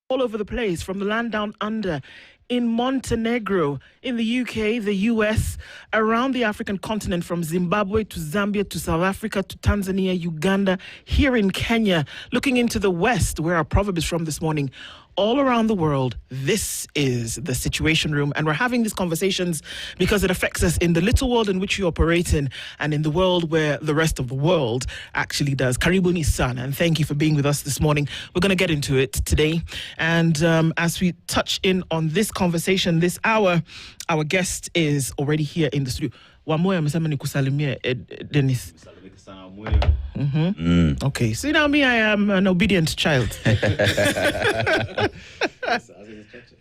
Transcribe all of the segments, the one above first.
all over the place, from the land down under, in Montenegro, in the UK, the US, around the African continent, from Zimbabwe to Zambia to South Africa to Tanzania, Uganda, here in Kenya, looking into the West, where our proverb is from this morning. All around the world, this is the Situation Room, and we're having these conversations because it affects us in the little world in which you operate in and in the world where the rest of the world actually does. Karibuni sana, and thank you for being with us this morning. We're going to get into it today, and as we touch in on this conversation this hour, our guest is already here in the studio. Wamoya amesema nikusalimie Dennis. Okay, so now me, I am an obedient child.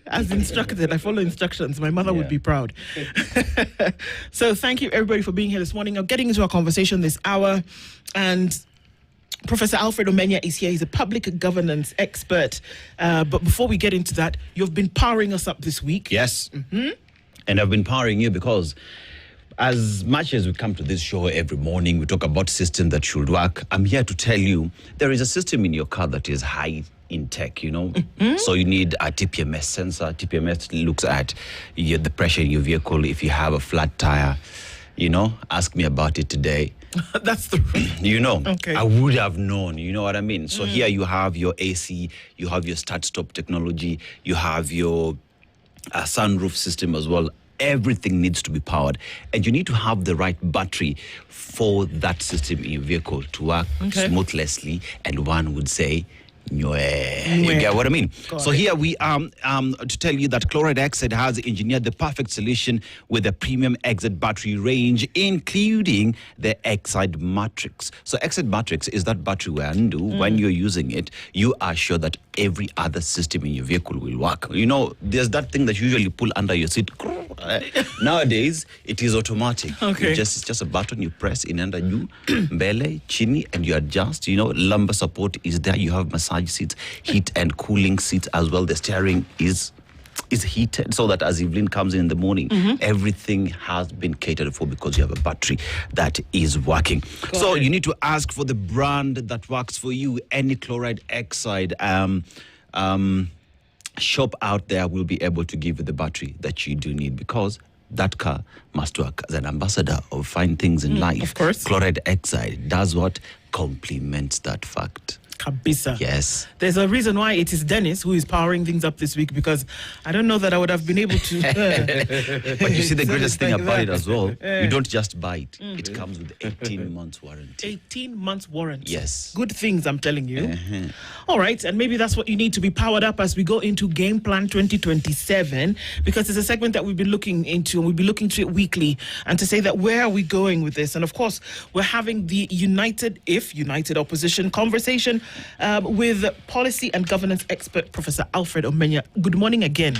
As instructed, I follow instructions. My mother would be proud. So thank you everybody for being here this morning. I'm getting into our conversation this hour, and Professor Alfred Omenya is here. He's a public governance expert. But before we get into that, you've been powering us up this week. Yes. And I've been powering you because as much as we come to this show every morning, we talk about systems that should work. I'm here to tell you there is a system in your car that is high in tech, you know. So you need a TPMS sensor. TPMS looks at the pressure in your vehicle. If you have a flat tire, you know, ask me about it today. That's the you know, okay. I would have known, you know what I mean? So here you have your AC, you have your start-stop technology, you have your sunroof system as well. Everything needs to be powered, and you need to have the right battery for that system in your vehicle to work smoothly, and one would say, you get what I mean? So here we to tell you that Chloride Exide has engineered the perfect solution with a premium Exide battery range, including the Exide Matrix. So Exide Matrix is that battery where when you're using it, you are sure that every other system in your vehicle will work. You know, there's that thing that you usually pull under your seat. Nowadays, it is automatic. It's just a button you press in under you, mbele, chini, and you adjust. You know, lumbar support is there. You have massage seats, heat and cooling seats as well. The steering is heated so that as Evelyn comes in the morning, everything has been catered for because you have a battery that is working. So you need to ask for the brand that works for you. Any Chloride Exide shop out there will be able to give you the battery that you do need, because that car must work. As an ambassador of fine things in life, of course, Chloride Exide does what? Complements that fact. Kabisa. Yes. There's a reason why it is Dennis who is powering things up this week, because I don't know that I would have been able to. But you see, the greatest thing about it as well, you don't just buy it. It comes with 18 months warranty. 18 months warranty. Yes. Good things, I'm telling you. All right, and maybe that's what you need to be powered up as we go into Game Plan 2027, because it's a segment that we've been looking into, and we'll be looking to it weekly, and to say that where are we going with this? And of course, we're having the united opposition conversation with policy and governance expert Professor Alfred Omenya. Good morning again.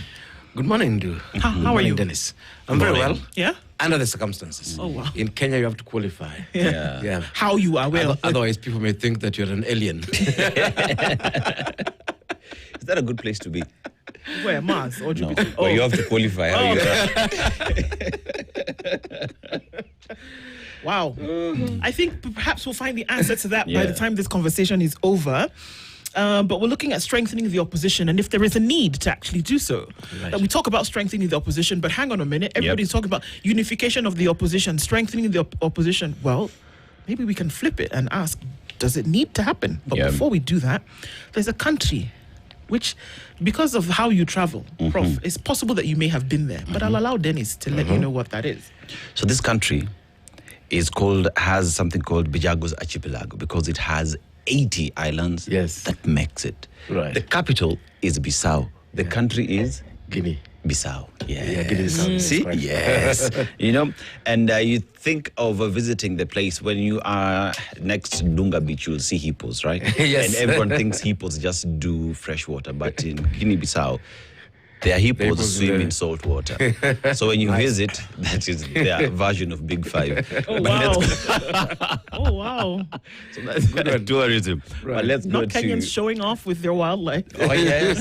Good morning, Ndu. How are you, Dennis? I'm very well. Yeah? Under the circumstances. Oh, wow. In Kenya, you have to qualify. Yeah. How you are well. Otherwise, people may think that you're an alien. Is that a good place to be? Where, Mars? Or Jupiter? No, well, you have to qualify. Wow. I think perhaps we'll find the answer to that by the time this conversation is over. But we're looking at strengthening the opposition, and if there is a need to actually do so. Right. We talk about strengthening the opposition, but hang on a minute. Everybody's talking about unification of the opposition, strengthening the opposition. Well, maybe we can flip it and ask, does it need to happen? But before we do that, there's a country which, because of how you travel, Prof, it's possible that you may have been there. But I'll allow Dennis to let you know what that is. So this country has something called Bijago's Archipelago, because it has 80 islands. Yes. That makes it. Right. The capital is Bissau. The country is Guinea-Bissau. Yeah, Guinea-Bissau. See? Yes. You know, and you think of visiting the place when you are next to Dunga Beach, you'll see hippos, right? Yes. And everyone thinks hippos just do fresh water, but in Guinea-Bissau, their hippos swim in salt water. So when you visit, that is their version of Big Five. Oh, wow. Oh, wow. So that's good at tourism. Right. But let's Not go Kenyans to... showing off with their wildlife. Oh, yes.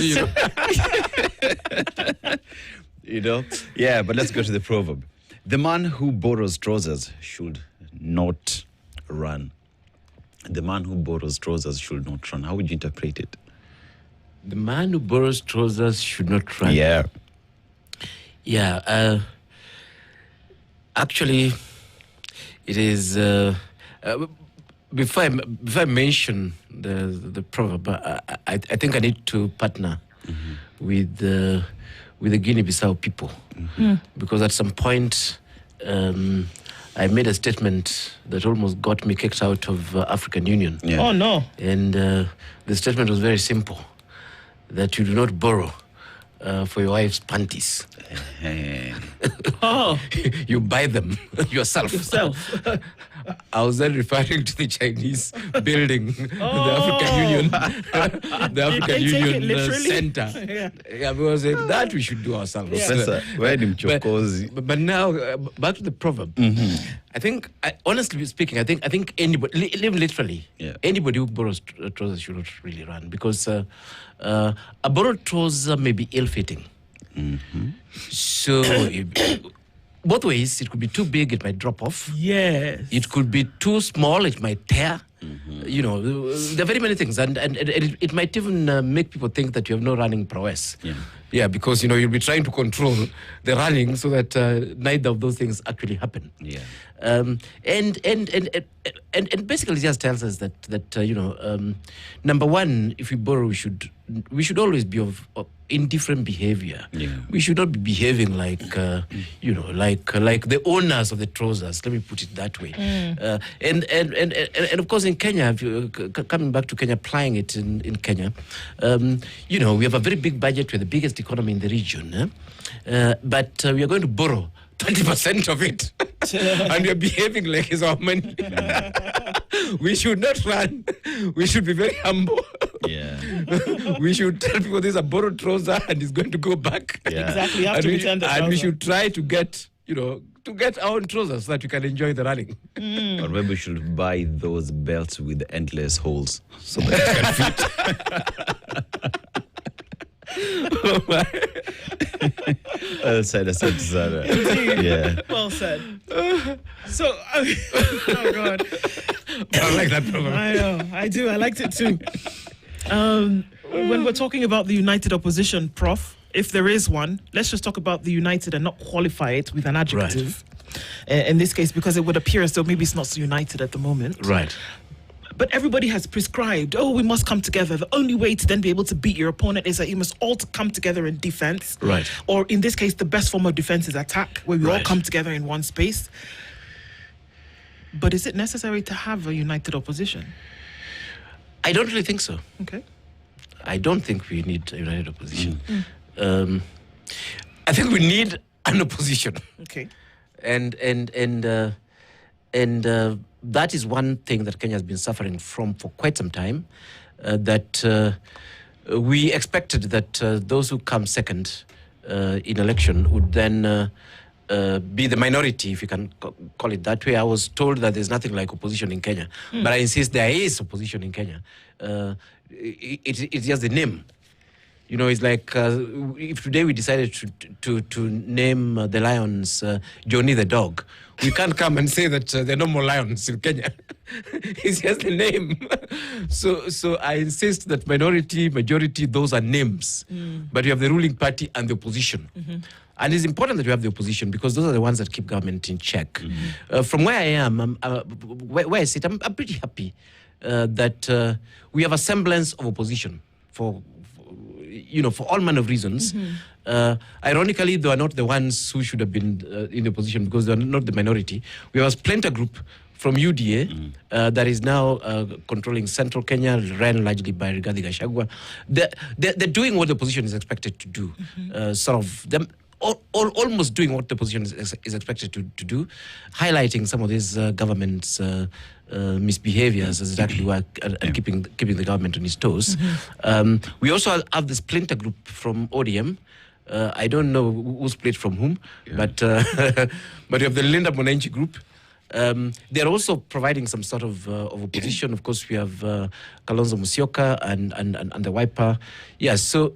You know? Yeah, but let's go to the proverb. The man who borrows trousers should not run. The man who borrows trousers should not run. How would you interpret it? The man who borrows trousers should not run. Yeah. Yeah. Actually, it is. Before I mention the proverb, I think I need to partner with the Guinea-Bissau people, because at some point I made a statement that almost got me kicked out of African Union. Yeah. Oh no. And the statement was very simple: that you do not borrow for your wife's panties. Oh. You buy them yourself. I was then referring to the Chinese building, the African Union, the African Union Center. Yeah, because that we should do ourselves. Professor, But now, back to the proverb. I think, honestly speaking, I think anybody, literally, anybody who borrows trousers should not really run, because a borrowed trouser may be ill-fitting. So, both ways, it could be too big, it might drop off. Yes. It could be too small, it might tear. You know, there are very many things. And it might even make people think that you have no running prowess. Yeah, because, you know, you'll be trying to control the running so that neither of those things actually happen. Yeah. And basically just tells us that you know, number one, if we borrow, we should always be of indifferent behavior. We should not be behaving like you know, like the owners of the trousers. Let me put it that way. And of course, in Kenya, if you, coming back to Kenya, applying it in Kenya, you know, we have a very big budget. We're the biggest economy in the region, but we are going to borrow 20% of it. And we are behaving like it's our money. We should not run. We should be very humble. We should tell people this is a borrowed trouser and it's going to go back. Exactly. You have to return the trouser. And we should try to get, you know, to get our own trousers so that we can enjoy the running. Or maybe we should buy those belts with endless holes so that it can fit. Oh my. Well said, Sarah. Yeah. Well said. So, oh God. I like that program. I know, I do. I liked it too. When we're talking about the united opposition, Prof, if there is one, let's just talk about the united and not qualify it with an adjective. Right. In this case, because it would appear as though maybe it's not so united at the moment. Right. But everybody has prescribed, we must come together. The only way to then be able to beat your opponent is that you must all come together in defense. Right. Or in this case, the best form of defense is attack, where we all come together in one space. But is it necessary to have a united opposition? I don't really think so. Okay. I don't think we need a united opposition. I think we need an opposition. Okay. And that is one thing that Kenya has been suffering from for quite some time, that we expected that those who come second in election would then be the minority, if you can call it that way. I was told that there's nothing like opposition in Kenya, but I insist there is opposition in Kenya. It's just the name. You know, it's like if today we decided to name the lions Johnny the dog, we can't come and say that there are no more lions in Kenya. It's just the name. So I insist that minority, majority, those are names. But you have the ruling party and the opposition. And it's important that you have the opposition because those are the ones that keep government in check. From where I am, where I sit, I'm pretty happy that we have a semblance of opposition for all manner of reasons. Ironically, they are not the ones who should have been in the opposition because they are not the minority. We have a splinter group from UDA that is now controlling central Kenya, ran largely by Rigathi Gachagua. They're doing what the opposition is expected to do. Almost doing what the opposition is expected to do, highlighting some of these government's misbehaviors as exactly work and keeping the government on its toes. We also have the splinter group from ODM. I don't know who split from whom, but we have the Linda Mwananchi group. They're also providing some sort of opposition. Of course, we have Kalonzo Musyoka and the Wiper. Yeah, so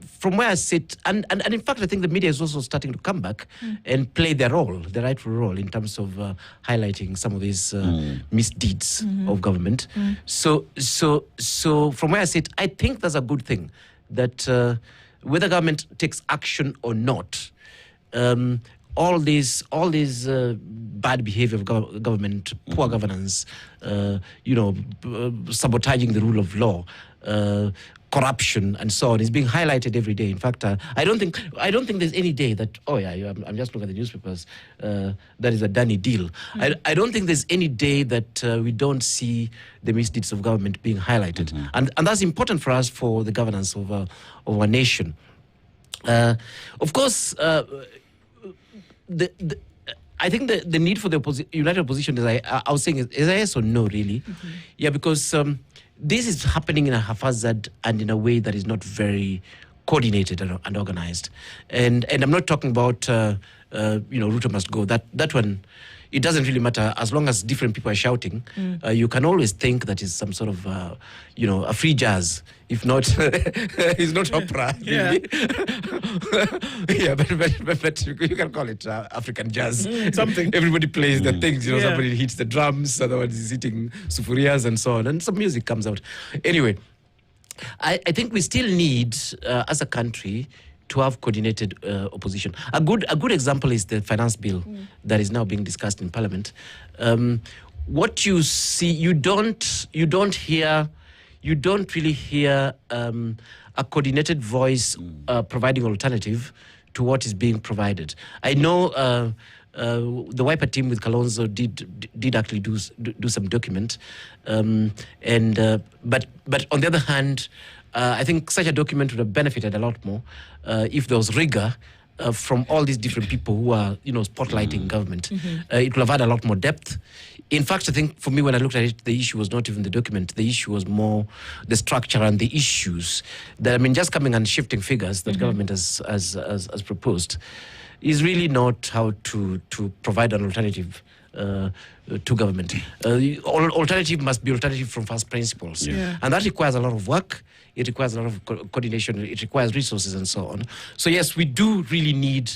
from where I sit, and in fact, I think the media is also starting to come back and play their role, the rightful role, in terms of highlighting some of these misdeeds of government. So from where I sit, I think that's a good thing, that whether government takes action or not, all these bad behavior of government, poor governance, sabotaging the rule of law, corruption, and so on, is being highlighted every day. In fact, I don't think there's any day that I'm just looking at the newspapers. That is a Danny deal. I don't think there's any day that we don't see the misdeeds of government being highlighted, and that's important for us, for the governance of our nation. Of course. I think the need for the united opposition, as I was saying, is a yes or no, really. Yeah, because this is happening in a haphazard and in a way that is not very coordinated and organized. And I'm not talking about Ruto must go. That one, it doesn't really matter as long as different people are shouting. You can always think that is some sort of a free jazz. If not, it's not opera. Yeah. Yeah, but you can call it African jazz. Something. Everybody plays the things. Somebody hits the drums, other one is hitting sufurias and so on, and some music comes out. Anyway, I think we still need, as a country, to have coordinated opposition. A good example is the finance bill that is now being discussed in Parliament. What you see, you don't really hear a coordinated voice providing alternative to what is being provided. I know the Wiper team with Kalonzo did actually do some document, but on the other hand, I think such a document would have benefited a lot more if there was rigor from all these different people who are, spotlighting government. It would have had a lot more depth. In fact, I think for me, when I looked at it, the issue was not even the document. The issue was more the structure and the issues. Just coming and shifting figures that government has proposed is really not how to provide an alternative to government. Alternative must be alternative from first principles. Yeah. And that requires a lot of work. It requires a lot of coordination. It requires resources and so on. So yes, we do really need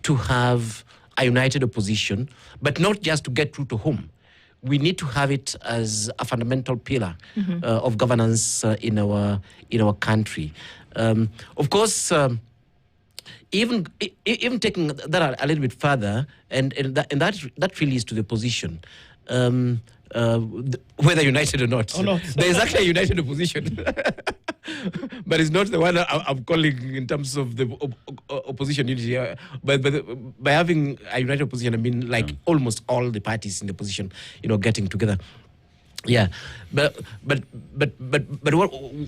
to have a united opposition, but not just to get through to home. We need to have it as a fundamental pillar of governance in our country. Of course, even taking that a little bit further, and that really is to the opposition. Whether united or not. There is actually a united opposition. But it's not the one I'm calling in terms of the opposition unity. But by having a united opposition, I mean almost all the parties in the opposition, getting together. Yeah, but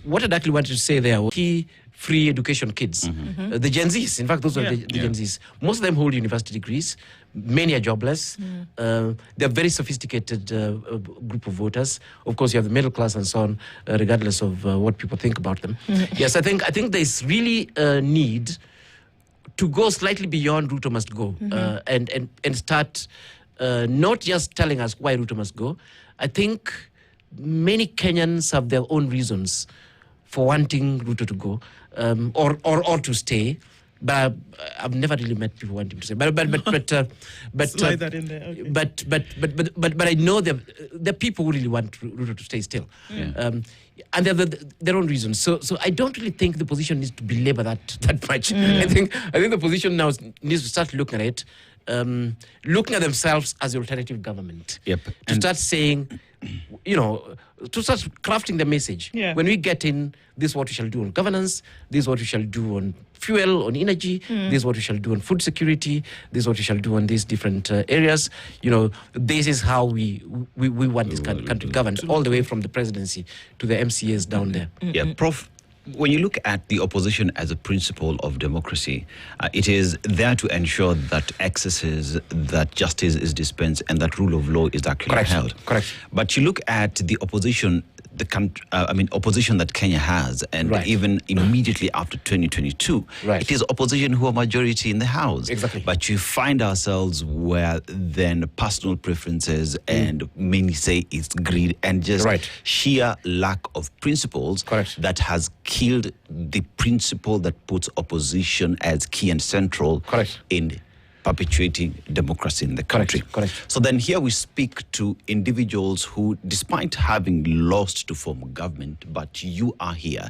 what I'd actually wanted to say there was key free education kids, the Gen Zs. In fact, those are the Gen Zs. Most of them hold university degrees. Many are jobless. They're a very sophisticated group of voters. Of course, you have the middle class and so on, regardless of what people think about them. Yes, I think there's really a need to go slightly beyond Ruto must go and start not just telling us why Ruto must go. I think many Kenyans have their own reasons for wanting Ruto to go or to stay. But I've never really met people wanting to say. But slide that in there. Okay. But I know there are people who really want Ruto to stay still, and they have their own reasons. So I don't really think the position needs to belabor that much. I think the position now needs to start looking at it, looking at themselves as the alternative government. Yep. To start saying, to start crafting the message. Yeah. When we get in, this is what we shall do on governance, this is what we shall do on fuel, on energy, this is what we shall do on food security, this is what we shall do on these different areas. This is how we want this country governed, all the way from the presidency to the MCAs down there. Yeah, Prof, when you look at the opposition as a principle of democracy, it is there to ensure that excesses, that justice is dispensed and that rule of law is actually held. Correct. But you look at the opposition, opposition that Kenya has, and even immediately after 2022, it is opposition who are majority in the House. Exactly. But you find ourselves where then personal preferences and many say it's greed and just sheer lack of principles that has killed the principle that puts opposition as key and central Correct. in perpetuating democracy in the country. Correct. So then here we speak to individuals who, despite having lost to form government, but you are here,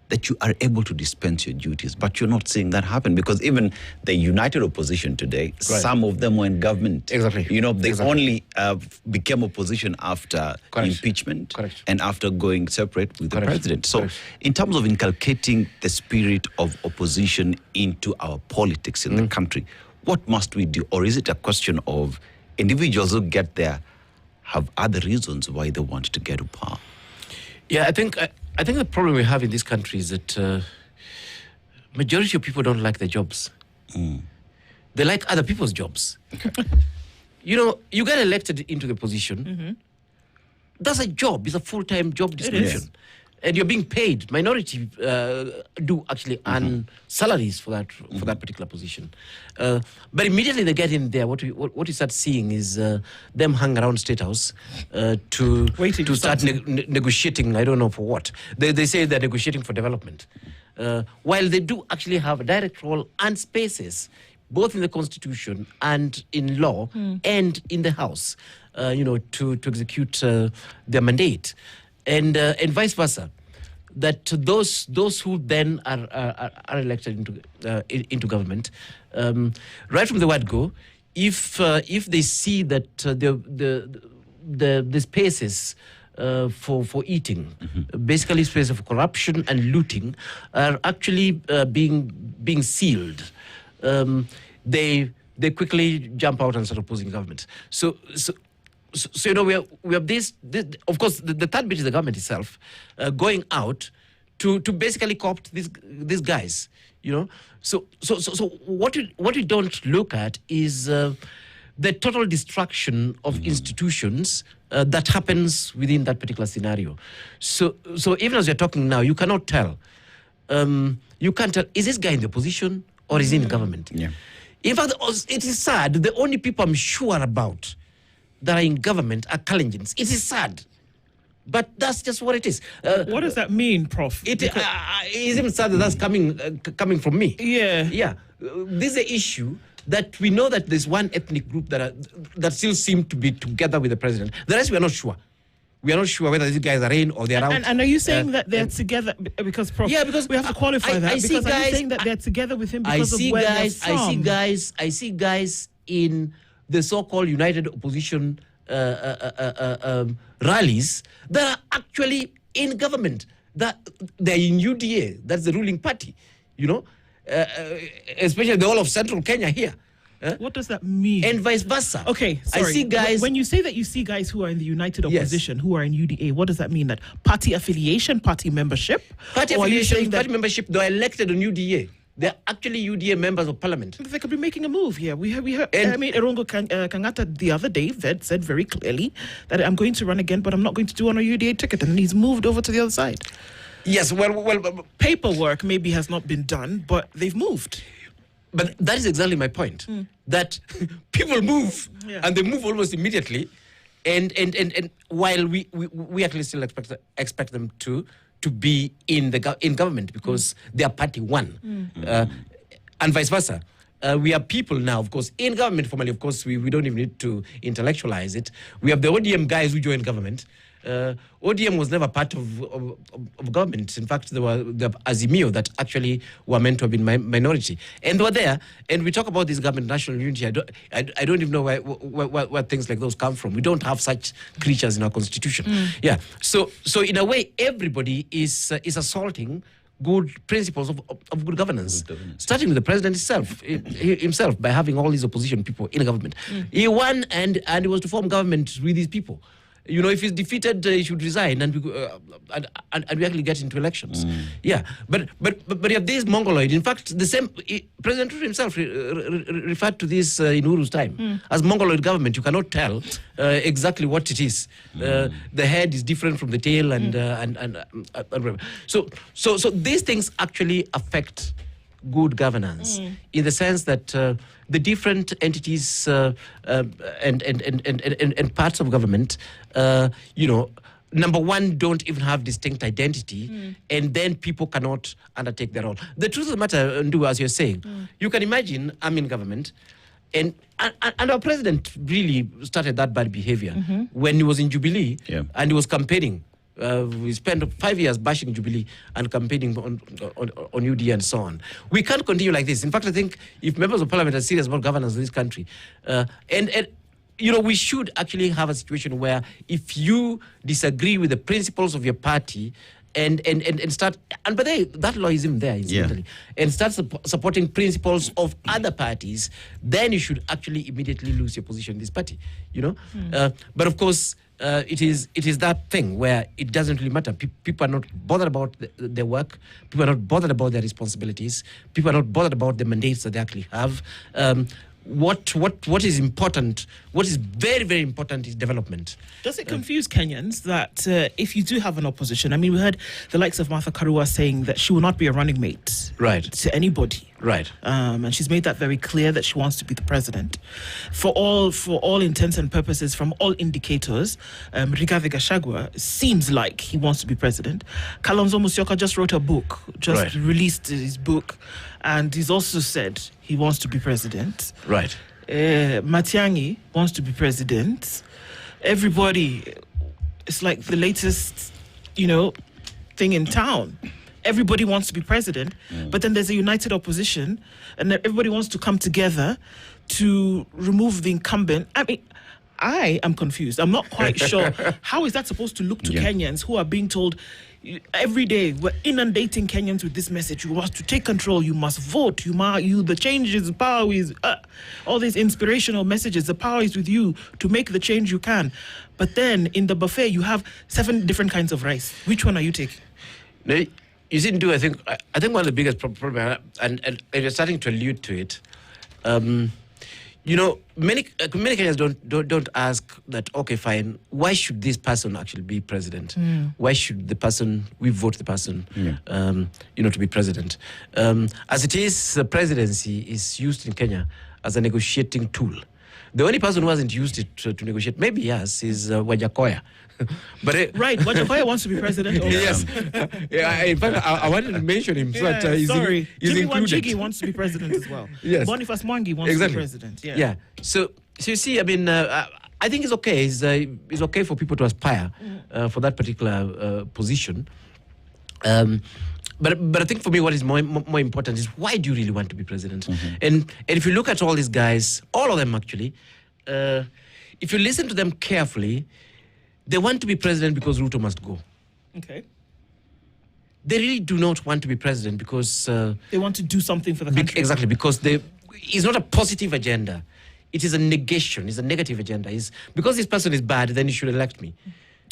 that you are able to dispense your duties, but you're not seeing that happen, because even the united opposition today, some of them were in government. Exactly. You know, they Exactly. only became opposition after impeachment and after going separate with the president. So in terms of inculcating the spirit of opposition into our politics in the country, what must we do? Or is it a question of individuals who get there have other reasons why they want to get to power? Yeah, I think the problem we have in this country is that majority of people don't like their jobs. They like other people's jobs. You know, you get elected into the position. That's a job. It's a full-time job description. And you're being paid. Minority do actually earn salaries for that particular position. But immediately they get in there, what you start seeing is them hang around State House to start negotiating. I don't know for what. They say they're negotiating for development, while they do actually have a direct role and spaces, both in the Constitution and in law and in the House, to execute their mandate. And vice versa, that those who then are elected into government, right from the word go, if they see that the spaces for eating, basically spaces for corruption and looting, are actually being sealed, they quickly jump out and start opposing government. So you know, we have this of course the third bit is the government itself going out to basically co-opt these guys, you know. So what we don't look at is the total destruction of institutions that happens within that particular scenario. So even as you're talking now, you cannot tell. You can't tell, is this guy in the opposition or is he in government? Yeah. In fact, it is sad. The only people I'm sure about that are in government are Kalenjins. It is sad, but that's just what it is. What does that mean, Prof? It is even sad that that's coming from me. Yeah. This is an issue that we know that there's one ethnic group that still seem to be together with the president. The rest we are not sure. We are not sure whether these guys are in or they're out. And are you saying that they're together because, Prof? Yeah, because we have to qualify that. Because are you saying that they're together with him because of where they're from? I see guys in the so-called united opposition rallies that are actually in government. That they're in UDA. That's the ruling party. You know, especially the whole of central Kenya here. What does that mean? And vice versa. Okay, sorry. I see guys. When you say that you see guys who are in the united opposition, who are in UDA, what does that mean? That party affiliation, party membership? Party affiliation, party membership, they're elected on UDA. They're actually UDA members of parliament. They could be making a move here. We heard, Erongo Kangata the other day said very clearly that I'm going to run again, but I'm not going to do on a UDA ticket. And he's moved over to the other side. Yes, well, paperwork maybe has not been done, but they've moved. But that is exactly my point. That people move, and they move almost immediately, and while we actually still expect them to be in government because they are party one, and vice versa. We have people now, of course, in government formally. Of course, we don't even need to intellectualize it. We have the ODM guys who joined government. ODM was never part of government. In fact, there were the Azimio that actually were meant to have been minority, and they were there. And we talk about this government national unity. I don't even know where things like those come from. We don't have such creatures in our constitution. Yeah. So in a way, everybody is assaulting good principles of good governance, starting with the president himself by having all these opposition people in government. He won, and he was to form government with these people. You know, if he's defeated, he should resign, and we actually get into elections. Yeah, but you have this mongoloid. In fact, the same President himself referred to this in Uhuru's time as mongoloid government. You cannot tell exactly what it is. The head is different from the tail, and so these things actually affect good governance in the sense that the different entities and parts of government, number one, don't even have distinct identity, and then people cannot undertake their role. The truth of the matter, Ndu, as you're saying, you can imagine I'm in government, and our president really started that bad behavior when he was in Jubilee and he was campaigning. We spent 5 years bashing Jubilee and campaigning on UD and so on. We can't continue like this. In fact, I think if members of parliament are serious about governance in this country, and you know, we should actually have a situation where if you disagree with the principles of your party and start, and by the way, that law is even there, incidentally, and start supporting principles of other parties, then you should actually immediately lose your position in this party, you know? But of course, it is that thing where it doesn't really matter. People are not bothered about their work. People are not bothered about their responsibilities. People are not bothered about the mandates that they actually have. What is important, what is very, very important is development. Does it confuse Kenyans that if you do have an opposition, I mean, we heard the likes of Martha Karua saying that she will not be a running mate to anybody. Right. And she's made that very clear that she wants to be the president. For all intents and purposes, from all indicators, Rigathi Gachagua seems like he wants to be president. Kalonzo Musyoka just wrote a book, released his book, and he's also said he wants to be president. Right. Matiang'i wants to be president. Everybody, it's like the latest, thing in town. Everybody wants to be president, but then there's a united opposition, and everybody wants to come together to remove the incumbent. I mean, I am confused. I'm not quite sure. How is that supposed to look to Kenyans who are being told every day, we're inundating Kenyans with this message: you must to take control, you must vote, the change is, power is, all these inspirational messages, the power is with you to make the change you can. But then in the buffet, you have 7 different kinds of rice. Which one are you taking? You see, I think one of the biggest problems, and you're starting to allude to it, many Kenyans don't ask that, okay, fine, why should this person actually be president? Why should we vote the person, to be president? As it is, the presidency is used in Kenya as a negotiating tool. The only person who hasn't used it to negotiate, maybe yes, is Wajakoya. But Wajakoya wants to be president. Yes. In fact, I wanted to mention him. So that, he's Jimmy included. Wanjigi wants to be president as well. Yes. Boniface Mwangi wants to be president. Yeah. So you see, I mean, I think it's okay. It's okay for people to aspire for that particular position. But I think for me, what is more important is, why do you really want to be president? And if you look at all these guys, all of them actually, if you listen to them carefully, they want to be president because Ruto must go. Okay. They really do not want to be president because they want to do something for the country. Exactly, because it's not a positive agenda. It is a negation. It's a negative agenda. It's because this person is bad, then you should elect me.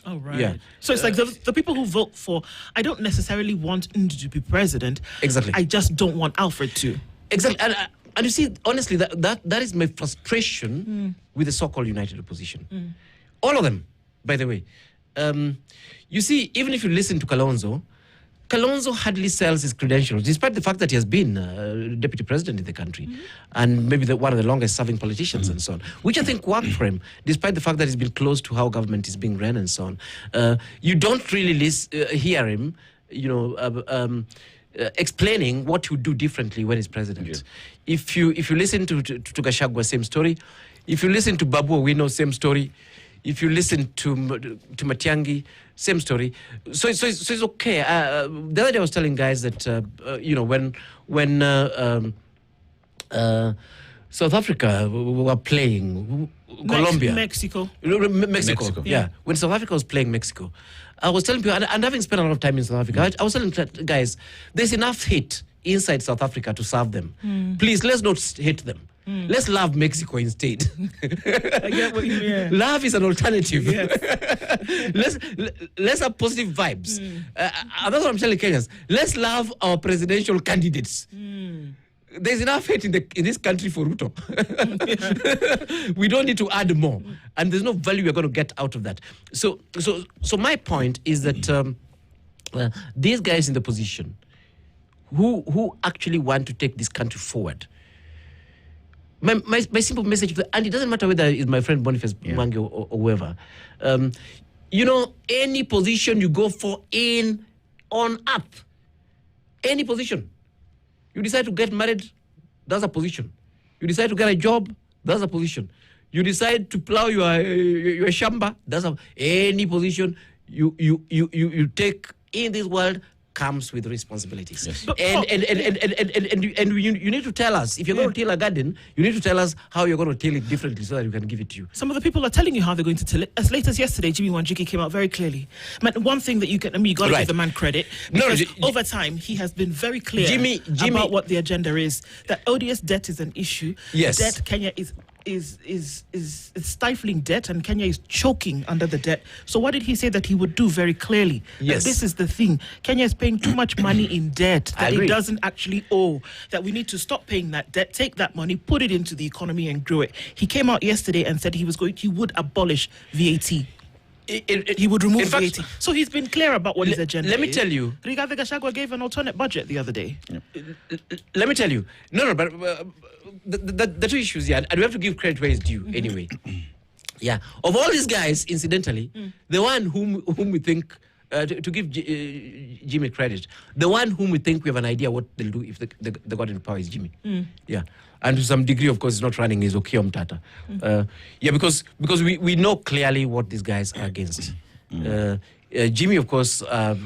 Oh, right. Yeah. So it's like the people who vote for, I don't necessarily want Ndu to be president. Exactly. I just don't want Alfred to. Exactly. And you see, honestly, that is my frustration with the so-called united opposition. All of them, by the way. You see, even if you listen to Kalonzo hardly sells his credentials, despite the fact that he has been deputy president in the country and maybe one of the longest serving politicians and so on, which I think worked for him, despite the fact that he's been close to how government is being run and so on. You don't really hear him, explaining what he would do differently when he's president. Yeah. If you listen to Gachagua, same story. If you listen to Babu Owino, same story. If you listen to Matiang'i, same story. So it's okay. The other day I was telling guys that when South Africa were playing Colombia, Mexico. Yeah. When South Africa was playing Mexico, I was telling people, and having spent a lot of time in South Africa, I was telling guys, there's enough hate inside South Africa to serve them. Please, let's not hate them. Let's love Mexico instead. I get what you mean. Love is an alternative. Yes. let's have positive vibes. That's what I'm telling Kenyans. Let's love our presidential candidates. There's enough hate in this country for Ruto. We don't need to add more, and there's no value we're going to get out of that. So my point is that these guys in the position who actually want to take this country forward. My simple message, and it doesn't matter whether it's my friend Boniface Mwangi or whoever, any position you go for on earth, any position, you decide to get married, that's a position. You decide to get a job, that's a position. You decide to plow your shamba, any position you take in this world comes with responsibilities. Yes. And you need to tell us, if you're going to till a garden, you need to tell us how you're going to till it differently so that we can give it to you. Some of the people are telling you how they're going to till it. As late as yesterday, Jimmy Wanjigi came out very clearly. One thing that you got to give the man credit, because over time he has been very clear about what the agenda is. That odious debt is an issue. Yes. Debt, Kenya is stifling debt, and Kenya is choking under the debt. So what did he say that he would do very clearly? Yes. That this is the thing. Kenya is paying too much money in debt that it doesn't actually owe. That we need to stop paying that debt, take that money, put it into the economy and grow it. He came out yesterday and said he would abolish VAT. He would remove VAT. So he's been clear about what his agenda is. Let me tell you. Rigathi Gachagua gave an alternate budget the other day. Let me tell you. But the two issues, and we have to give credit where it's due anyway. Yeah. Of all these guys, incidentally, the one whom we think, to give Jimmy credit, the one whom we think we have an idea what they'll do if they got into power is Jimmy. Yeah. And to some degree, of course, it's not running is Okiya Mtata. Because we know clearly what these guys are against. Jimmy, of course,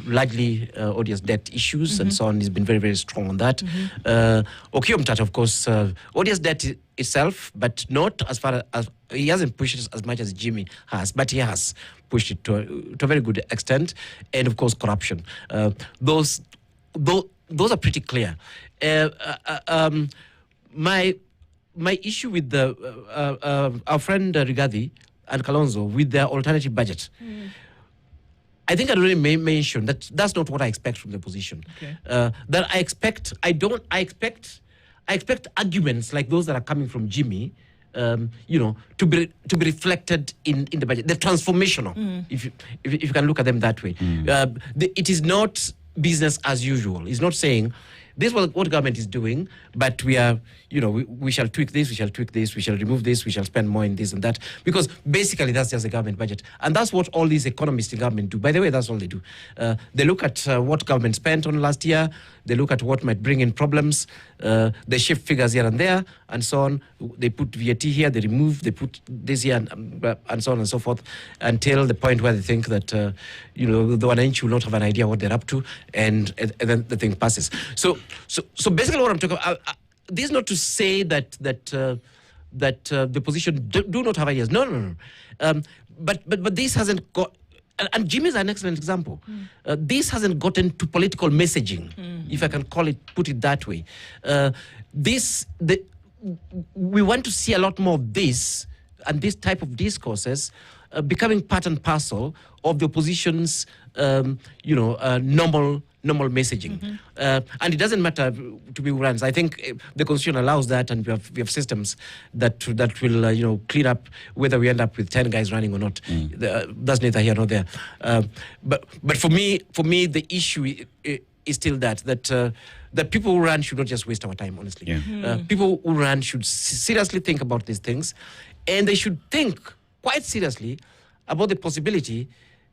largely odious debt issues and so on. He's been very, very strong on that. Okiya Mtata, of course, odious debt itself, but not as far as he hasn't pushed it as much as Jimmy has, but he has pushed it to a very good extent. And of course, corruption. Those are pretty clear. My issue with our friend Rigathi and Kalonzo with their alternative budget. I think I already mentioned that that's not what I expect from the opposition. Okay. That I expect arguments like those that are coming from Jimmy, to be reflected in the budget. They're transformational, if you can look at them that way. It is not business as usual. It's not saying this is what government is doing, but we are, we shall tweak this, we shall tweak this, we shall remove this, we shall spend more in this and that. Because basically that's just a government budget. And that's what all these economists in government do. By the way, that's all they do. They look at what government spent on last year, they look at what might bring in problems, they shift figures here and there, and so on. They put VAT here, they remove, they put this here, and so on and so forth, until the point where they think that, the Wananchi will not have an idea what they're up to, and then the thing passes. So basically what I'm talking about, this is not to say that the position do not have ideas. No. But this hasn't got, and Jimmy is an excellent example. This hasn't gotten to political messaging, if I can put it that way. We want to see a lot more of this and this type of discourses becoming part and parcel of the opposition's, normal messaging. And it doesn't matter to be who runs. I think the Constitution allows that, and we have systems that will clean up whether we end up with 10 guys running or not. That's neither here nor there. But for me, the issue is still that people who run should not just waste our time, honestly. People who run should seriously think about these things, and they should think quite seriously about the possibility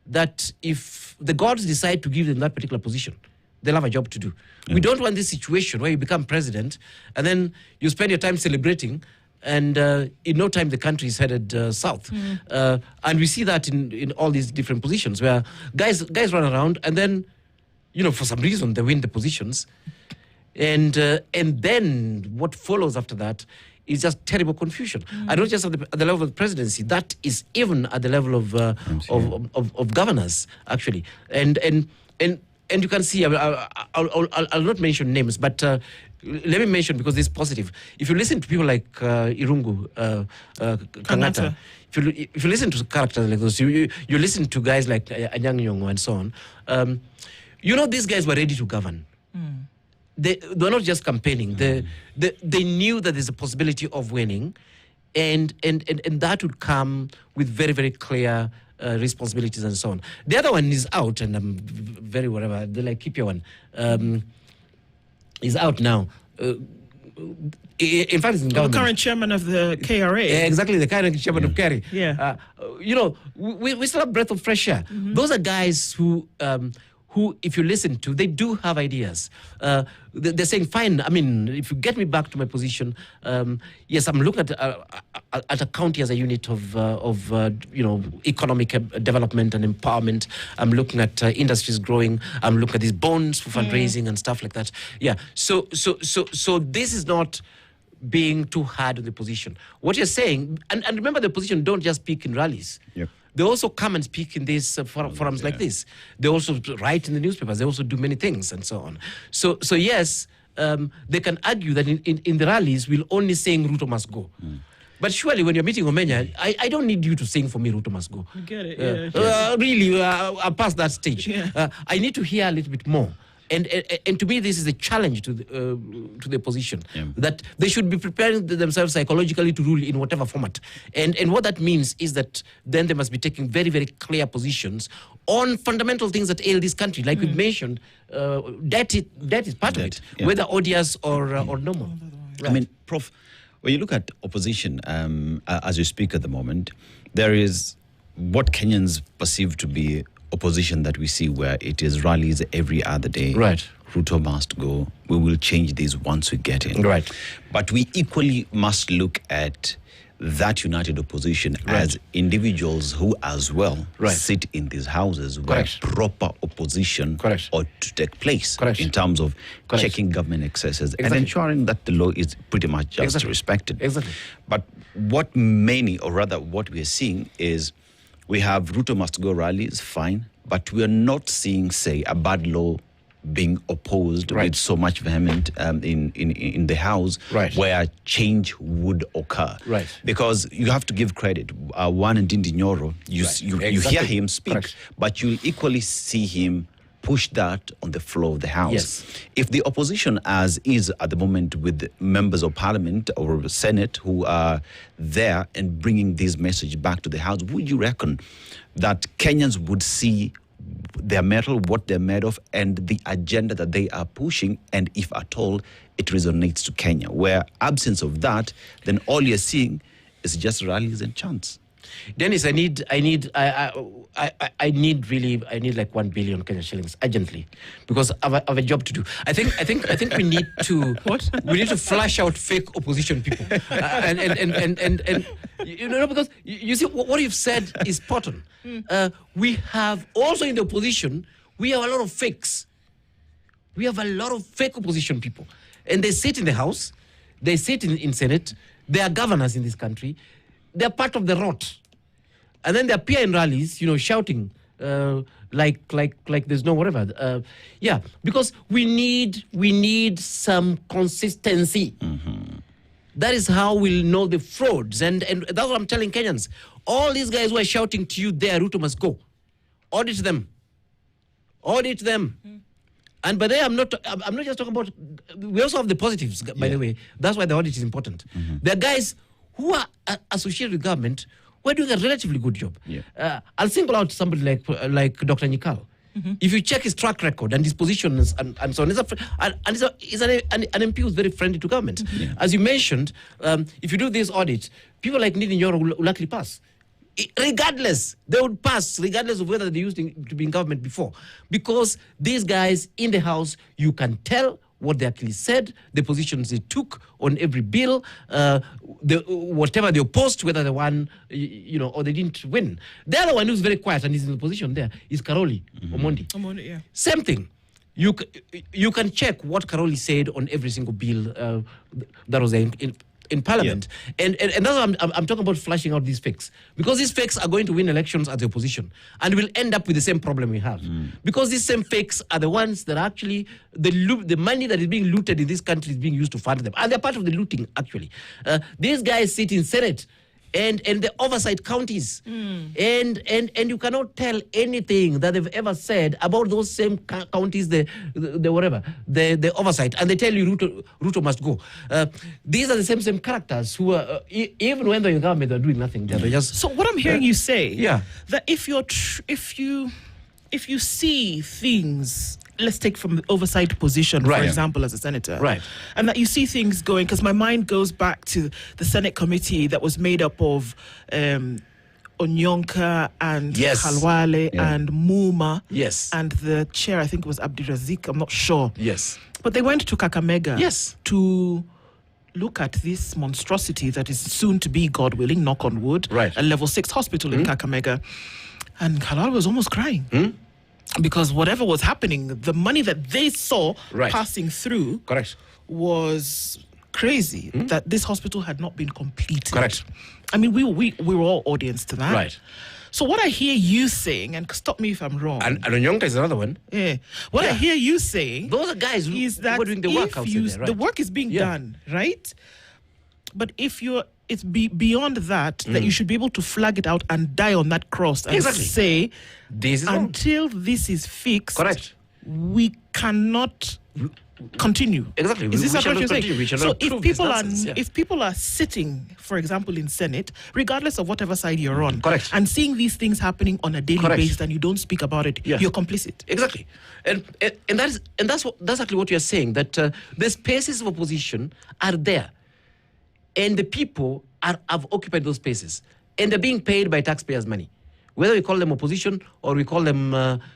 that if the gods decide to give them that particular position, they'll have a job to do. We don't want this situation where you become president and then you spend your time celebrating, and in no time the country is headed south. And we see that in all these different positions where guys run around and then, for some reason they win the positions. And then what follows after that is just terrible confusion. And not just at the level of the presidency, that is even at the level of governors, actually. And you can see, I'll not mention names, but let me mention, because this is positive. If you listen to people like Irungu, Kangata, if you listen to characters like those, you listen to guys like Anyang' Nyong'o and so on, these guys were ready to govern. They were not just campaigning. They knew that there's a possibility of winning, and that would come with very, very clear responsibilities and so on. The other one is out, and I'm very whatever. They keep your one. Is out now. in fact, it's in The government. current chairman of the KRA. Exactly, the current chairman of Kerry. Yeah. We still have breath of fresh air. Those are guys who, if you listen to, they do have ideas. They're saying, fine, I mean, if you get me back to my position, yes, I'm looking at a county as a unit of economic development and empowerment. I'm looking at industries growing. I'm looking at these bonds for fundraising and stuff like that. Yeah. So this is not being too hard on the position. What you're saying, and remember, the opposition don't just speak in rallies. Yep. They also come and speak in these forums like this. They also write in the newspapers. They also do many things and so on. So yes, they can argue that in the rallies, we'll only sing Ruto must go. But surely when you're meeting Omenya, I don't need you to sing for me Ruto must go. I get it, yeah. Really, I'm past that stage. Yeah. I need to hear a little bit more. And to me, this is a challenge to the opposition, that they should be preparing themselves psychologically to rule in whatever format. And what that means is that then they must be taking very, very clear positions on fundamental things that ail this country. Like we mentioned, debt is part of it, whether odious or normal. I mean, Prof, when you look at opposition, as you speak at the moment, there is what Kenyans perceive to be opposition that we see, where it is rallies every other day. Right. Ruto must go. We will change this once we get in. Right. But we equally must look at that united opposition as individuals who as well sit in these houses where proper opposition ought to take place in terms of checking government excesses and ensuring that the law is pretty much just respected. Exactly. But what many, or rather what we are seeing is, we have Ruto must go rallies, fine, but we are not seeing, say, a bad law being opposed with so much vehement in the House where change would occur. Right. Because you have to give credit. One and Ndindi Nyoro, you hear him speak, but you equally see him push that on the floor of the House. Yes. If the opposition, as is at the moment with members of Parliament or Senate who are there and bringing this message back to the House, would you reckon that Kenyans would see their mettle, what they're made of, and the agenda that they are pushing, and if at all it resonates to Kenya? Where absence of that, then all you're seeing is just rallies and chants. Dennis, I need like 1 billion Kenya shillings urgently, because I have a job to do. I think we need to we need to flush out fake opposition people, and because you see what you've said is spot on. We have also in the opposition, we have a lot of fakes. We have a lot of fake opposition people, and they sit in the House, they sit in Senate, they are governors in this country. They're part of the rot, and then they appear in rallies, shouting like there's no whatever. Because we need some consistency. That is how we'll know the frauds, and that's what I'm telling Kenyans. All these guys who are shouting to you, there, Ruto must go. Audit them. And by the way, I'm not just talking about. We also have the positives, by the way. That's why the audit is important. There are guys who are associated with government who are doing a relatively good job. I'll single out somebody like Dr. Nyikal. If you check his track record and his positions and so on, he's an MP who's very friendly to government. As you mentioned, if you do this audit, people like Ndindi Nyoro will actually pass. Regardless, they would pass, regardless of whether they used to be in government before. Because these guys in the House, you can tell what they actually said, the positions they took on every bill, whatever they opposed, whether they won, or they didn't win. The other one who's very quiet and is in the position there is Karoli Omondi. Same thing. You can check what Karoli said on every single bill that was in Parliament. And that's what I'm talking about, flashing out these fakes. Because these fakes are going to win elections as the opposition. And we'll end up with the same problem we have. Because these same fakes are the ones that are actually, the money that is being looted in this country is being used to fund them. And they're part of the looting, actually. These guys sit in Senate and the oversight counties. And you cannot tell anything that they've ever said about those same counties, the oversight, and they tell you Ruto must go. These are the same characters who are, even when they're in government, they're doing nothing. They're just. So what I'm hearing you say, that if you see things let's take from the oversight position, for Right. example, as a senator. Right. And that you see things going, because my mind goes back to the Senate committee that was made up of Onyonka and Yes. Halwale Yeah. and Muma. Yes. And the chair, I think it was Abdirazik, I'm not sure. Yes. But they went to Kakamega Yes. to look at this monstrosity that is soon to be, God willing, knock on wood, Right. a level 6 hospital in Kakamega. And Halwale was almost crying. Because whatever was happening, the money that they saw Right. passing through Correct. was crazy, that this hospital had not been completed. Correct. I mean, we were all audience to that. Right. So what I hear you saying, and stop me if I'm wrong. And Onyonka is another one. Yeah. What I Yeah. hear you saying Those are guys who is that were doing the work if outside you, there, right? the work is being Yeah. done, right? But if it's beyond that, that you should be able to flag it out and die on that cross and Exactly. say, This is wrong. until this is fixed, Correct. we cannot continue. Exactly. Is this We what shall you're not saying? continue. We shall So not if prove this people nonsense, yeah. if people are sitting, for example, in Senate, regardless of whatever side you're on, Correct. and seeing these things happening on a daily Correct. basis and you don't speak about it, Yeah. you're complicit. Exactly, and that's exactly what you're saying. That the spaces of opposition are there, and the people have occupied those spaces, and they're being paid by taxpayers' money. Whether we call them opposition or we call them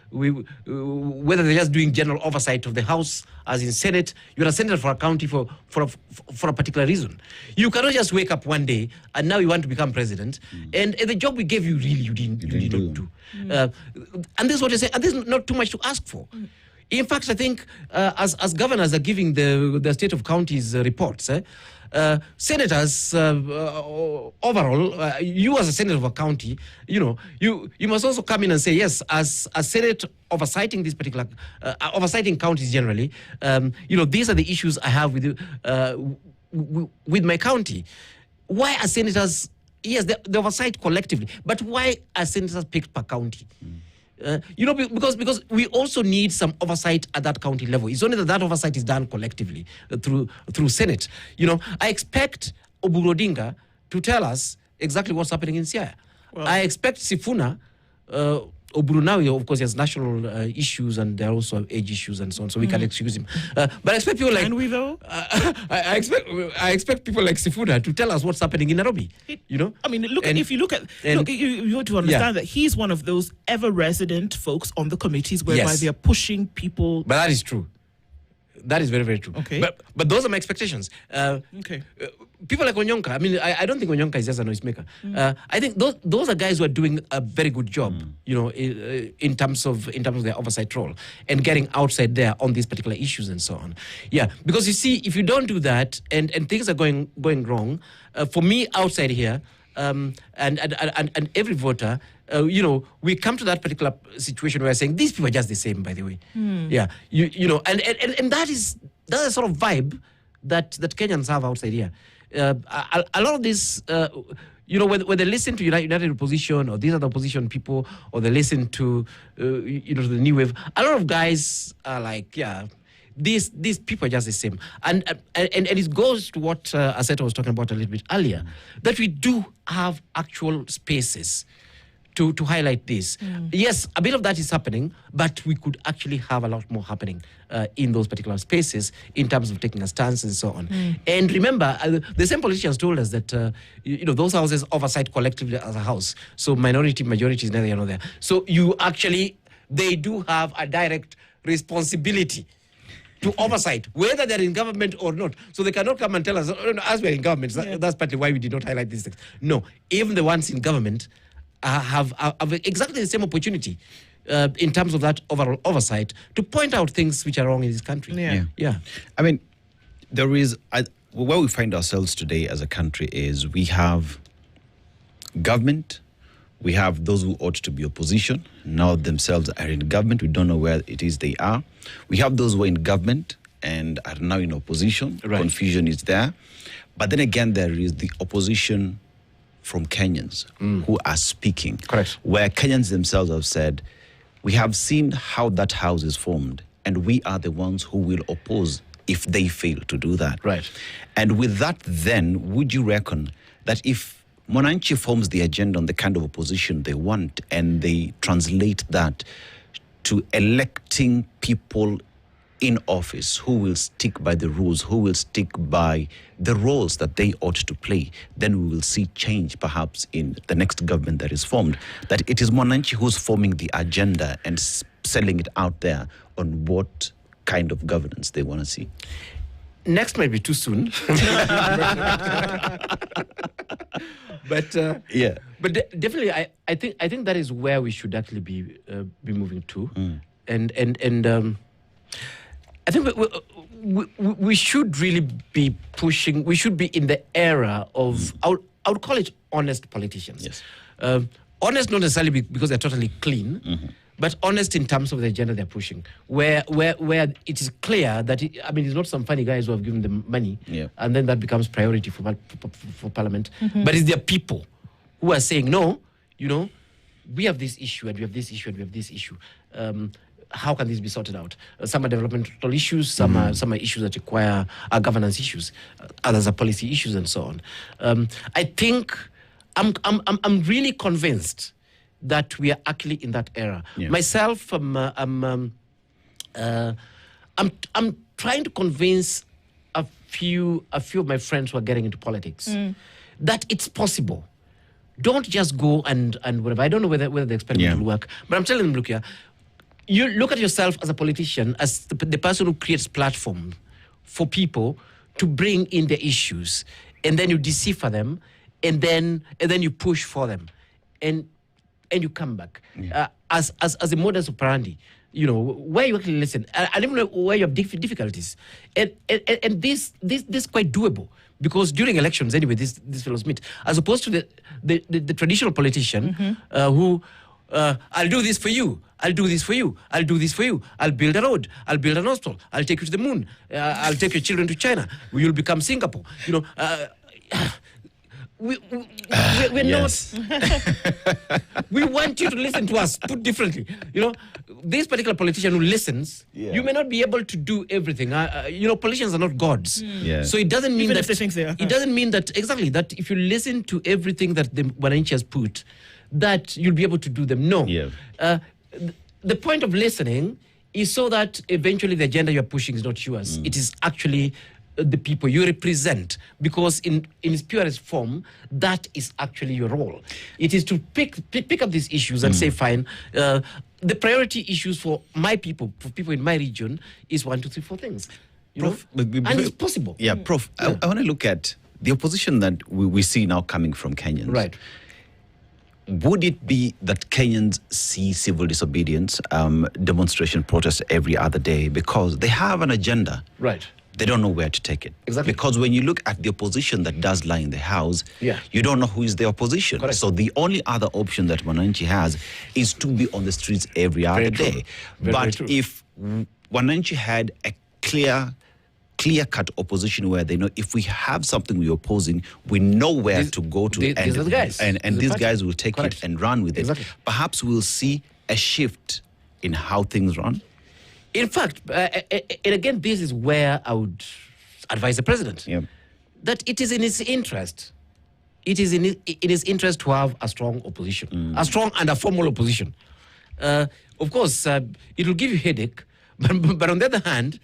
whether they're just doing general oversight of the House, as in Senate, you're a senator for a county for a particular reason. You cannot just wake up one day and now you want to become president, and the job we gave you really you did not do. And this is what I say. And this is not too much to ask for. In fact, I think as governors are giving the state of counties reports, senators overall, you as a senator of a county, you must also come in and say, yes, as a senate oversighting this particular, oversighting counties generally, these are the issues I have with my county. Why are senators, yes, they oversight collectively, but why are senators picked per county? Because we also need some oversight at that county level. It's only that oversight is done collectively through Senate. I expect Oburu Odinga to tell us exactly what's happening in Siaya. Well, I expect Sifuna, Oburu now, of course, he has national issues and there are also age issues and so on, so we can excuse him. But I expect people like... Can we though? I expect people like Sifuna to tell us what's happening in Nairobi. I mean, if you look at you want to understand that he's one of those ever-resident folks on the committees whereby Yes. they are pushing people. But that is true. That is very, very true. Okay. But those are my expectations. Okay. People like Onyonka, I mean, I don't think Onyonka is just a noisemaker. I think those are guys who are doing a very good job, in terms of their oversight role and getting outside there on these particular issues and so on. Yeah, because you see, if you don't do that and things are going wrong, for me outside here, and every voter, we come to that particular situation where we're saying these people are just the same, by the way. Yeah, and that is a sort of vibe that Kenyans have outside here. A lot of this, when they listen to United Opposition or these are the opposition people, or they listen to the New Wave, a lot of guys are like, yeah, these people are just the same. And it goes to what Aseta was talking about a little bit earlier, that we do have actual spaces to highlight this. Yes, a bit of that is happening, but we could actually have a lot more happening in those particular spaces in terms of taking a stance and so on. And remember, the same politicians told us that those houses oversight collectively as a house. So majority is neither here nor there. So they do have a direct responsibility to oversight, whether they're in government or not. So they cannot come and tell us, as we're in government, that's partly why we did not highlight these things. No, even the ones in government have exactly the same opportunity in terms of that overall oversight to point out things which are wrong in this country. Yeah. I mean, there is where we find ourselves today as a country is we have government, we have those who ought to be opposition, now themselves are in government, we don't know where it is they are. We have those who are in government and are now in opposition. Right. Confusion is there. But then again, there is the opposition from Kenyans who are speaking. Correct. Where Kenyans themselves have said, we have seen how that house is formed, and we are the ones who will oppose if they fail to do that. Right. And with that, then, would you reckon that if Mwananchi forms the agenda on the kind of opposition they want, and they translate that to electing people in office who will stick by the rules, who will stick by the roles that they ought to play, then we will see change perhaps in the next government that is formed. That it is Mwananchi who's forming the agenda and selling it out there on what kind of governance they want to see. Next might be too soon. But definitely, I think that is where we should actually be moving to, and I think we should really be pushing. We should be in the era of I would call it honest politicians. Yes. Honest not necessarily because they're totally clean, but honest in terms of the agenda they're pushing, where it is clear that it's not some funny guys who have given them money, and then that becomes priority for Parliament, but it's their people who are saying, no, we have this issue and we have this issue and we have this issue. How can this be sorted out? Some are developmental issues, some are issues that require governance issues, others are policy issues, and so on. I think I'm really convinced that we are actually in that era. Yeah. Myself, I'm trying to convince a few of my friends who are getting into politics that it's possible. Don't just go and whatever. I don't know whether the experiment will work, but I'm telling them, look here, you look at yourself as a politician, as the person who creates platform for people to bring in the issues, and then you decipher them, and then you push for them, and you come back as a modus operandi. Where you actually listen, and even where you have difficulties, and this is quite doable, because during elections anyway, this fellows meet, as opposed to the traditional politician who I'll do this for you, I'll do this for you, I'll do this for you, I'll build a road, I'll build an hospital, I'll take you to the moon, I'll take your children to China, you'll become Singapore. We're Yes. not. We want you to listen to us. Put differently, this particular politician who listens, you may not be able to do everything. Politicians are not gods, so it doesn't mean Even that if they think they are. It doesn't mean that exactly that if you listen to everything that the Mwananchi has put, that you'll be able to do them. No. The point of listening is so that eventually the agenda you're pushing is not yours. It is actually the people you represent, because in its purest form, that is actually your role. It is to pick up these issues and say, fine, the priority issues for my people, for people in my region, is 1, 2, 3, 4 things. Prof, and it's possible. Yeah, Prof, I want to look at the opposition that we see now coming from Kenyans. Right. Would it be that Kenyans see civil disobedience, demonstration, protest every other day because they have an agenda? Right. They don't know where to take it. Exactly. Because when you look at the opposition that does lie in the house, Yeah. you don't know who is the opposition. Correct. So the only other option that Mwananchi has is to be on the streets every other Very true. day. Very, very But true. if Mwananchi had a clear-cut opposition where they know if we have something we're opposing, we know where to go to. These are the guys. And These are the these party. guys will take Correct. it and run with it. Exactly. Perhaps we'll see a shift in how things run. In fact, and again, this is where I would advise the president that it is in his interest. It is in his interest to have a strong opposition, a strong and a formal opposition. Of course, it will give you headache, but on the other hand,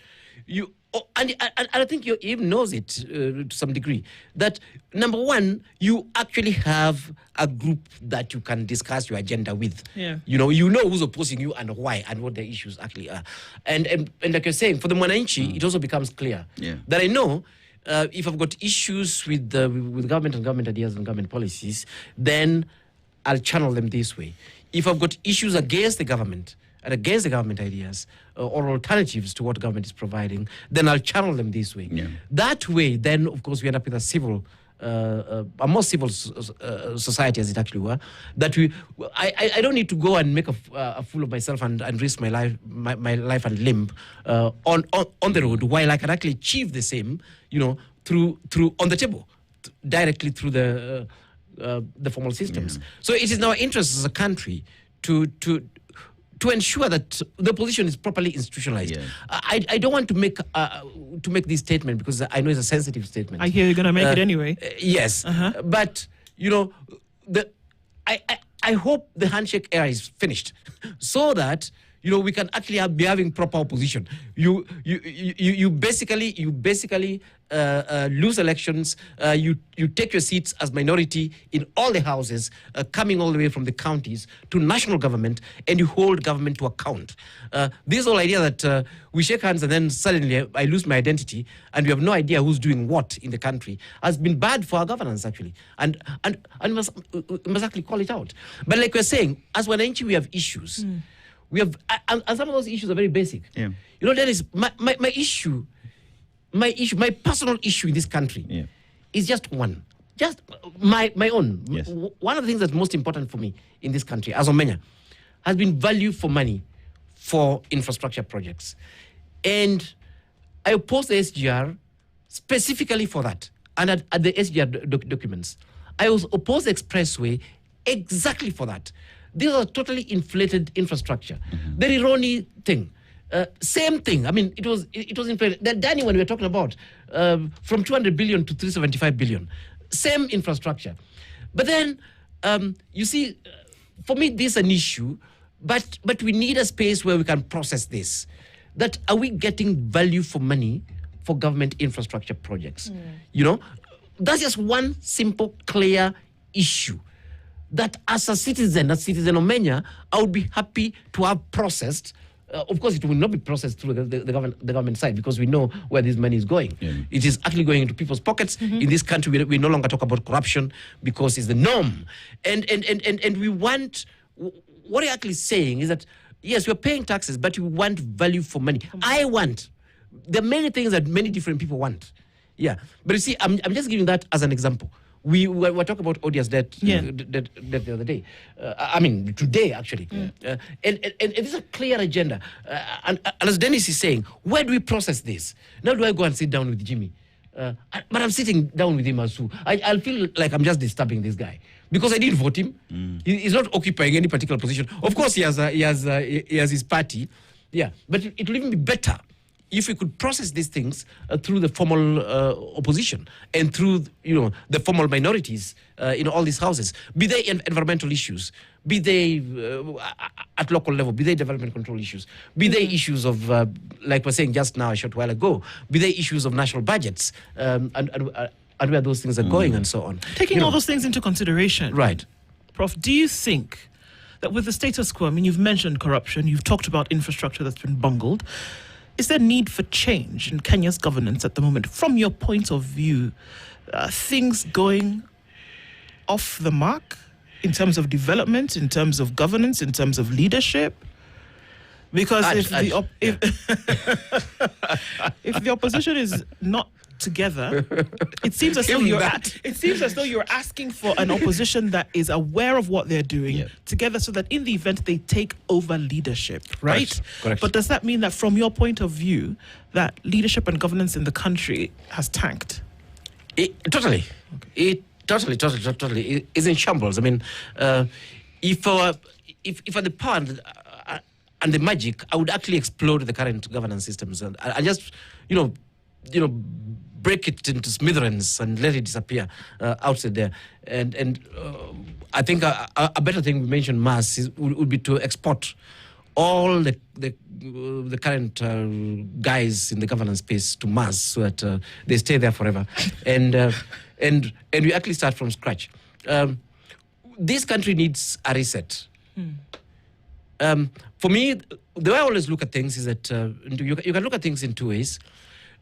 and I think you even knows it to some degree, that number one, you actually have a group that you can discuss your agenda with. Yeah. You know who's opposing you and why and what the issues actually are. And like you're saying, for the Mwananchi, it also becomes clear that I know if I've got issues with government and government ideas and government policies, then I'll channel them this way. If I've got issues against the government and against the government ideas or alternatives to what government is providing, then I'll channel them this way. Yeah. That way, then, of course, we end up with a more civil society, as it actually were. That I don't need to go and make a fool of myself and risk my life and limb on the road, while I can actually achieve the same, through on the table, directly through the formal systems. So it is in our interest as a country to ensure that the opposition is properly institutionalized. Yeah. I don't want to make this statement because I know it's a sensitive statement. I hear you're going to make it anyway. Yes. Uh-huh. But, I hope the handshake era is finished so that, we can actually be having proper opposition. You basically lose elections. You take your seats as minority in all the houses, coming all the way from the counties to national government, and you hold government to account. This whole idea that we shake hands and then suddenly I lose my identity and we have no idea who's doing what in the country has been bad for our governance, actually, and must actually call it out. But like we're saying, as Wananchi, we have issues. We have, and some of those issues are very basic. Yeah. That is my issue. My personal issue in this country is just one. Just my own. Yes. One of the things that's most important for me in this country, as Omenya, has been value for money for infrastructure projects. And I oppose the SGR specifically for that. And at the SGR documents, I was opposed the expressway exactly for that. These are totally inflated infrastructure. The Rironi thing, same thing. I mean, it was inflated. The Danny one we were talking about, from 200 billion to 375 billion, same infrastructure. But then, you see, for me, this is an issue, but we need a space where we can process this. That are we getting value for money for government infrastructure projects? That's just one simple, clear issue that as a citizen Omenya, I would be happy to have processed. Of course, it will not be processed through the government side, because we know where this money is going. It is actually going into people's pockets. In this country, we no longer talk about corruption because it's the norm. And we want, what you're actually saying is that, yes, we're paying taxes, but we want value for money. There are many things that many different people want. Yeah. But you see, I'm just giving that as an example. We were talking about Odia's death the other day. I mean, today, actually. And it is a clear agenda. And as Dennis is saying, where do we process this? Now do I go and sit down with Jimmy? But I'm sitting down with him as well. I'll feel like I'm just disturbing this guy, because I didn't vote him. He's not occupying any particular position. Of course, he has his party. Yeah, but it will even be better if we could process these things through the formal opposition and through the formal minorities in all these houses, be they environmental issues, be they at local level, be they development control issues, be they issues of, like we're saying just now a short while ago, be they issues of national budgets and where those things are going and so on. Taking all those things into consideration. Right. Prof, do you think that with the status quo, I mean, you've mentioned corruption, you've talked about infrastructure that's been bungled, is there need for change in Kenya's governance at the moment? From your point of view, things going off the mark in terms of development, in terms of governance, in terms of leadership? Because if the opposition is not together, it seems as though you're asking for an opposition that is aware of what they're doing together, so that in the event they take over leadership, right? Correct. But does that mean that from your point of view that leadership and governance in the country has tanked? Totally. It totally is in shambles. I mean, if at the power and the magic, I would actually explode the current governance systems and just break it into smithereens and let it disappear outside there. And I think a better thing, we mentioned mass, would be to export all the current guys in the governance space to mass, so that they stay there forever. And we actually start from scratch. This country needs a reset. For me, the way I always look at things is that you can look at things in two ways.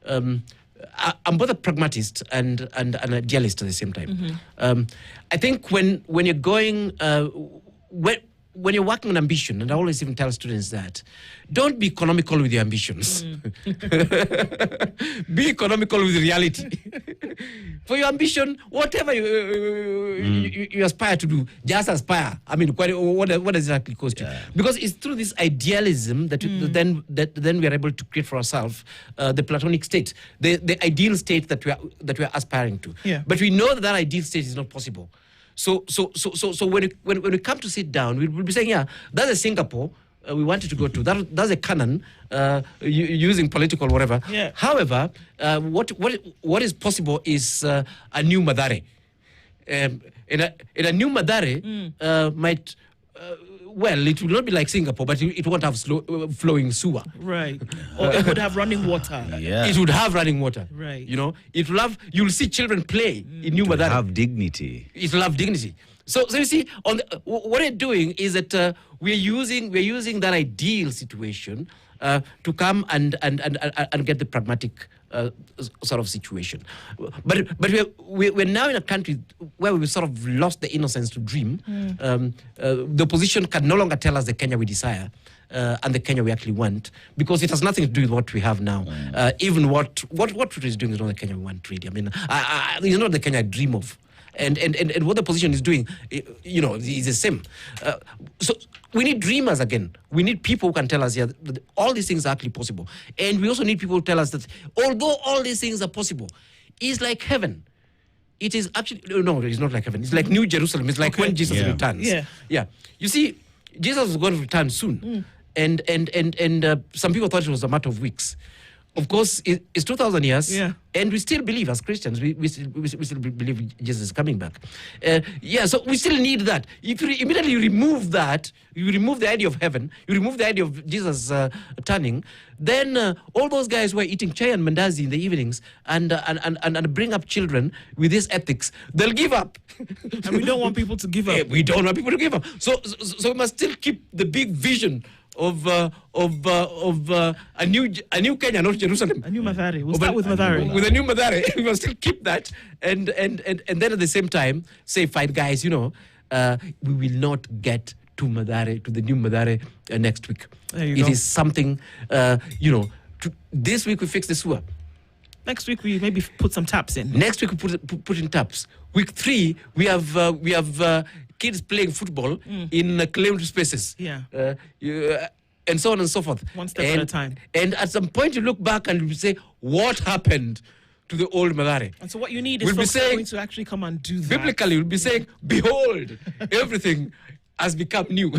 I'm both a pragmatist and an idealist at the same time. I think when you're going, when you're working on ambition, and I always even tell students that, don't be economical with your ambitions. Be economical with reality. For your ambition, whatever you aspire to do, just aspire. I mean, what does it actually cost you? Because it's through this idealism that then we are able to create for ourselves the platonic state, the ideal state that we are aspiring to. But we know that ideal state is not possible. So when we come to sit down, we'll be saying, that's a Singapore we wanted to go to. That's a Canaan, using political whatever. However, what is possible is a new Mathare. In a new Mathare Well, it will not be like Singapore, but it won't have flowing sewer. Right. Or it would have running water. Yeah. It would have running water. Right. You know, it will have. You'll see children play in New Mathare. Have dignity. It will have dignity. So you see, what we're doing is that we're using that ideal situation to come and get the pragmatic sort of situation. But we're now in a country where we sort of lost the innocence to dream. The opposition can no longer tell us the Kenya we desire. And the Kenya we actually want, because it has nothing to do with what we have now. Even what Ruto is doing is not the Kenya we want, really. I mean, it's not the Kenya I dream of. And what the opposition is doing, you know, is the same. So we need dreamers again. We need people who can tell us, yeah, that all these things are actually possible. And we also need people who tell us that although all these things are possible, it's like heaven. It is actually, no, it's not like heaven. It's like New Jerusalem. It's like when Jesus returns. Yeah. You see, Jesus was going to return soon. And some people thought it was a matter of weeks. Of course, it's 2,000 years, and we still believe as Christians, we still believe Jesus is coming back. So we still need that. If you immediately remove that, you remove the idea of heaven, you remove the idea of Jesus turning, then all those guys who are eating chai and mandazi in the evenings and bring up children with these ethics, they'll give up. And we don't want people to give up. We don't want people to give up. So we must still keep the big vision of a new Kenya, not Jerusalem. A new Mathare. We'll start with Mathare. With a new Mathare, we must still keep that, and then at the same time say, fine, guys, you know, we will not get to Mathare, to the new Mathare next week. It is something, you know. This week we fix the sewer. Next week we maybe put some taps in. Next week we put in taps. Week 3 we have kids playing football in claimed spaces. And so on and so forth. One step at a time. And at some point you look back and you say, what happened to the old Mathare? And so what you need is folks going to actually come and do that. Biblically, we'll be saying, behold, everything has become new.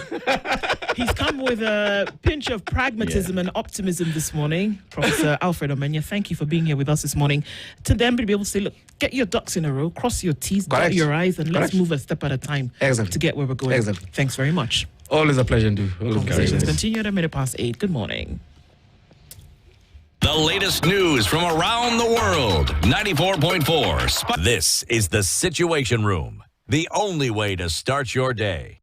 He's come with a pinch of pragmatism and optimism this morning. Professor Alfred Omenya, thank you for being here with us this morning. To them, to be able to say, look, get your ducks in a row, cross your T's, dot your I's, and let's move a step at a time to get where we're going. Exactly. Thanks very much. Always a pleasure, dude. Conversations continue at 8:08. Good morning. The latest news from around the world. 94.4. This is The Situation Room, the only way to start your day.